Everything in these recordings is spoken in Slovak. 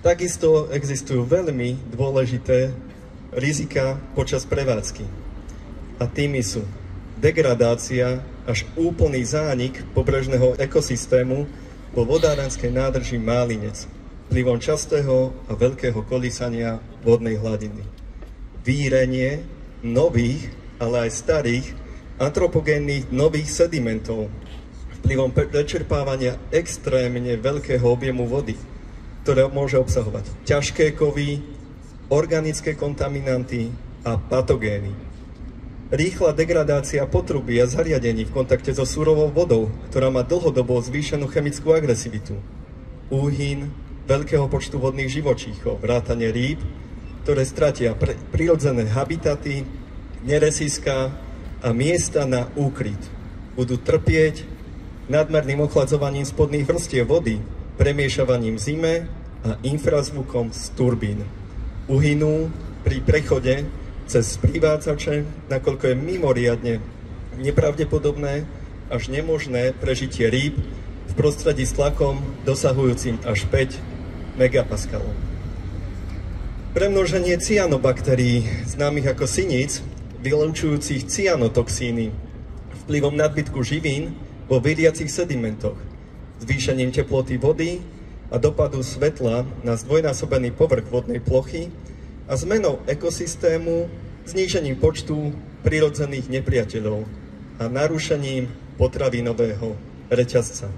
Takisto existujú veľmi dôležité rizika počas prevádzky. A tými sú degradácia až úplný zánik pobrežného ekosystému vo vodárenskej nádrži Málinec vplyvom častého a veľkého kolísania vodnej hladiny. Vírenie nových, ale aj starých antropogénnych nových sedimentov vplyvom prečerpávania extrémne veľkého objemu vody, ktoré môže obsahovať ťažké kovy, organické kontaminanty a patogény. Rýchla degradácia potrubí a zariadení v kontakte so surovou vodou, ktorá má dlhodobo zvýšenú chemickú agresivitu. Úhyn veľkého počtu vodných živočíchov, vrátane rýb, ktoré stratia prirodzené habitaty, neresiská a miesta na úkryt. Budú trpieť nadmerným ochladzovaním spodných vrstiev vody, premiešavaním zime a infrazvukom z turbín. Uhynú pri prechode cez privádzače, nakoľko je mimoriadne nepravdepodobné až nemožné prežitie rýb v prostredí s tlakom dosahujúcim až 5 megapaskalov. Premnoženie cyanobaktérií, známych ako siníc, vylúčujúcich cyanotoxíny, vplyvom nadbytku živín vo vyriacich sedimentoch, zvýšením teploty vody a dopadu svetla na zdvojnásobený povrch vodnej plochy a zmenou ekosystému, znížením počtu prirodzených nepriateľov a narušením potravinového reťazca.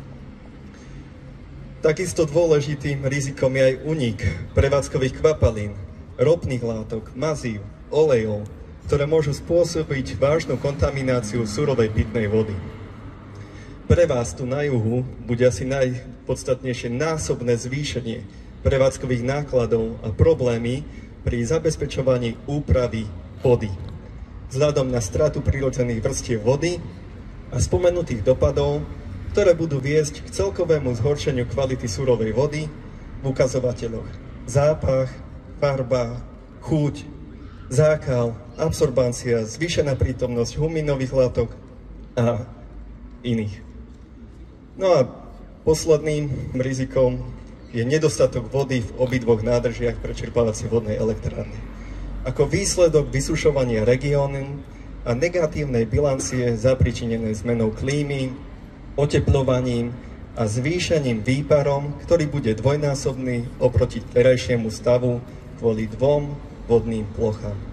Takisto dôležitým rizikom je aj únik prevádzkových kvapalín, ropných látok, mazív, olejov, ktoré môžu spôsobiť vážnu kontamináciu surovej pitnej vody. Pre vás tu na juhu bude asi najpodstatnejšie násobné zvýšenie prevádzkových nákladov a problémy pri zabezpečovaní úpravy vody. Vzhľadom na stratu prírodzených vrstiev vody a spomenutých dopadov, ktoré budú viesť k celkovému zhoršeniu kvality surovej vody v ukazovateľoch zápach, farba, chuť, zákal, absorbancia, zvýšená prítomnosť huminových látok a iných. No a posledným rizikom je nedostatok vody v obidvoch nádržiach prečerpávacej vodnej elektrárne. Ako výsledok vysušovania regiónu a negatívnej bilancie zapričinenej zmenou klímy, oteplovaním a zvýšením výparom, ktorý bude dvojnásobný oproti terajšiemu stavu kvôli dvom vodným plochám.